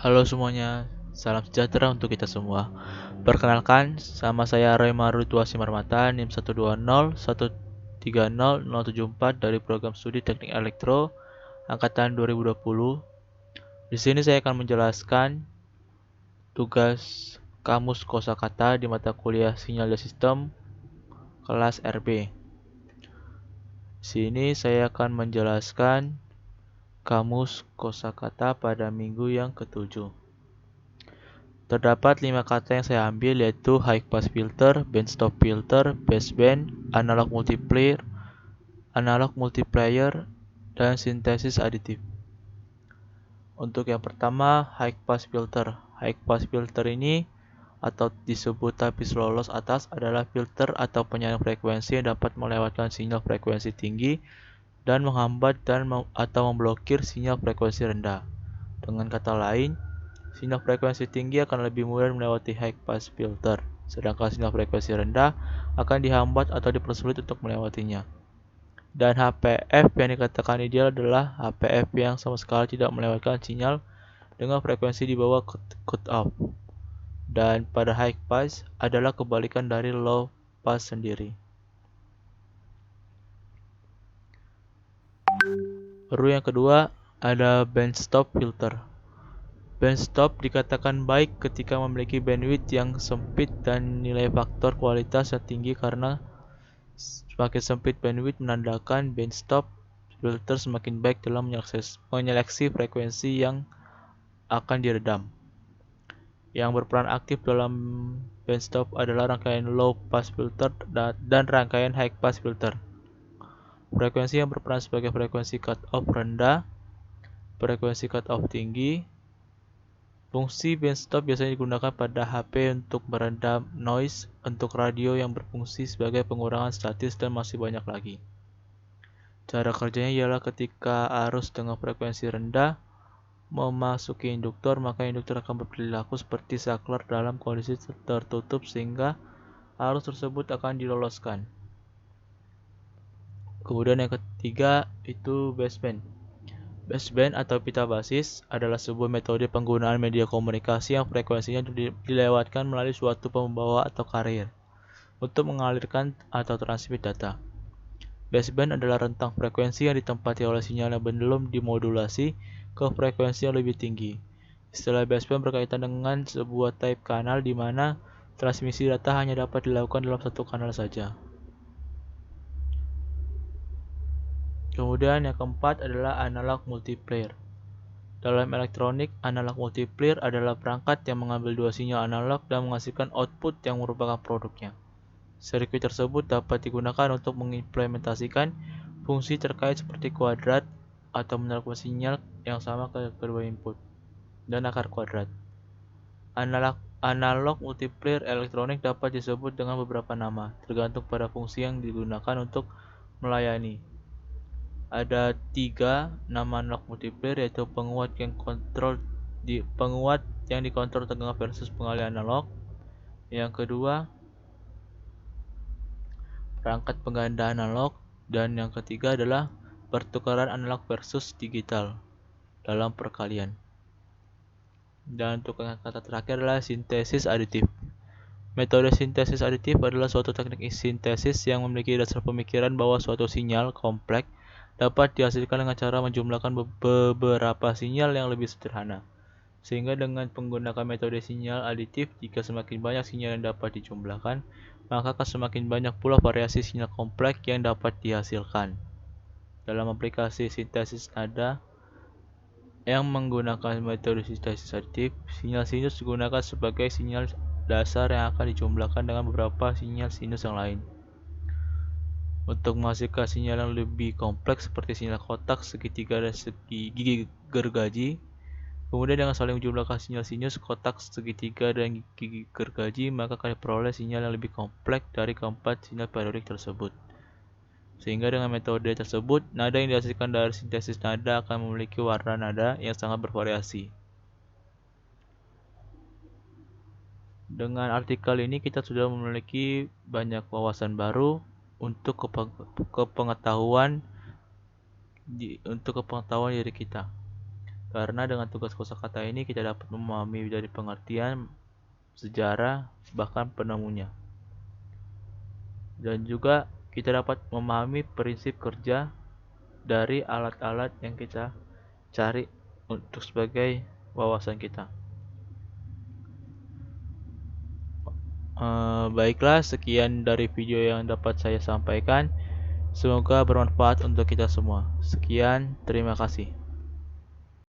Halo semuanya, salam sejahtera untuk kita semua. Perkenalkan, sama saya Roy Marutua Simarmata, NIM 120130074 dari program studi Teknik Elektro angkatan 2020. Di sini saya akan menjelaskan tugas kamus kosakata di mata kuliah Sinyal dan Sistem kelas RB. Di sini saya akan menjelaskan kamus kosakata pada minggu yang ketujuh. Terdapat 5 kata yang saya ambil, yaitu high pass filter, band stop filter, baseband, analog multiplier, dan sintesis aditif. Untuk yang pertama, high pass filter. High pass filter ini atau disebut tapis lolos atas adalah filter atau penyalin frekuensi yang dapat melewatkan sinyal frekuensi tinggi dan menghambat atau memblokir sinyal frekuensi rendah. Dengan kata lain, sinyal frekuensi tinggi akan lebih mudah melewati high pass filter, sedangkan sinyal frekuensi rendah akan dihambat atau dipersulit untuk melewatinya. Dan HPF yang dikatakan ideal adalah HPF yang sama sekali tidak melewatkan sinyal dengan frekuensi di bawah cutoff. Dan pada high pass adalah kebalikan dari low pass sendiri. Rule yang kedua ada band stop filter. Band stop dikatakan baik ketika memiliki bandwidth yang sempit dan nilai faktor kualitas yang tinggi, karena semakin sempit bandwidth menandakan band stop filter semakin baik dalam menyeleksi frekuensi yang akan diredam. Yang berperan aktif dalam bandstop adalah rangkaian low pass filter dan rangkaian high pass filter. Frekuensi yang berperan sebagai frekuensi cutoff rendah, frekuensi cutoff tinggi. Fungsi bandstop biasanya digunakan pada HP untuk meredam noise, untuk radio yang berfungsi sebagai pengurangan statis, dan masih banyak lagi. Cara kerjanya ialah ketika arus dengan frekuensi rendah memasuki induktor, maka induktor akan berperilaku seperti saklar dalam kondisi tertutup sehingga arus tersebut akan diloloskan. Kemudian yang ketiga itu baseband. Baseband atau pita basis adalah sebuah metode penggunaan media komunikasi yang frekuensinya dilewatkan melalui suatu pembawa atau carrier untuk mengalirkan atau transmit data. Baseband adalah rentang frekuensi yang ditempati oleh sinyal yang belum dimodulasi ke frekuensi yang lebih tinggi. Istilah baseband berkaitan dengan sebuah type kanal di mana transmisi data hanya dapat dilakukan dalam satu kanal saja. Kemudian yang keempat adalah analog multiplier. Dalam elektronik, analog multiplier adalah perangkat yang mengambil dua sinyal analog dan menghasilkan output yang merupakan produknya. Sirkuit tersebut dapat digunakan untuk mengimplementasikan fungsi terkait seperti kuadrat atau menerapkan sinyal yang sama ke kedua input dan akar kuadrat. Analog multiplier elektronik dapat disebut dengan beberapa nama, tergantung pada fungsi yang digunakan untuk melayani. Ada 3 nama analog multiplier, yaitu penguat yang dikontrol tegangan versus pengalihan analog. Yang kedua, perangkat pengganda analog, dan yang ketiga adalah pertukaran analog versus digital dalam perkalian. Dan untuk yang kata terakhir adalah sintesis aditif. Metode sintesis aditif adalah suatu teknik sintesis yang memiliki dasar pemikiran bahwa suatu sinyal kompleks dapat dihasilkan dengan cara menjumlahkan beberapa sinyal yang lebih sederhana. Sehingga dengan menggunakan metode sinyal aditif, jika semakin banyak sinyal yang dapat dijumlahkan, maka akan semakin banyak pula variasi sinyal kompleks yang dapat dihasilkan. Dalam aplikasi sintesis nada yang menggunakan metode sintesis aditif, sinyal sinus digunakan sebagai sinyal dasar yang akan dijumlahkan dengan beberapa sinyal sinus yang lain untuk menghasilkan sinyal yang lebih kompleks seperti sinyal kotak, segitiga, dan gigi gergaji. Kemudian dengan saling menjumlahkan sinyal sinus, kotak, segitiga, dan gigi gergaji, maka akan diperoleh sinyal yang lebih kompleks dari keempat sinyal periodik tersebut. Sehingga dengan metode tersebut, nada yang dihasilkan dari sintesis nada akan memiliki warna nada yang sangat bervariasi. Dengan artikel ini kita sudah memiliki banyak wawasan baru untuk kepengetahuan diri kita. Karena dengan tugas kosakata ini kita dapat memahami dari pengertian, sejarah, bahkan penemunya. Dan juga kita dapat memahami prinsip kerja dari alat-alat yang kita cari untuk sebagai wawasan kita. Baiklah, sekian dari video yang dapat saya sampaikan. Semoga bermanfaat untuk kita semua. Sekian, terima kasih.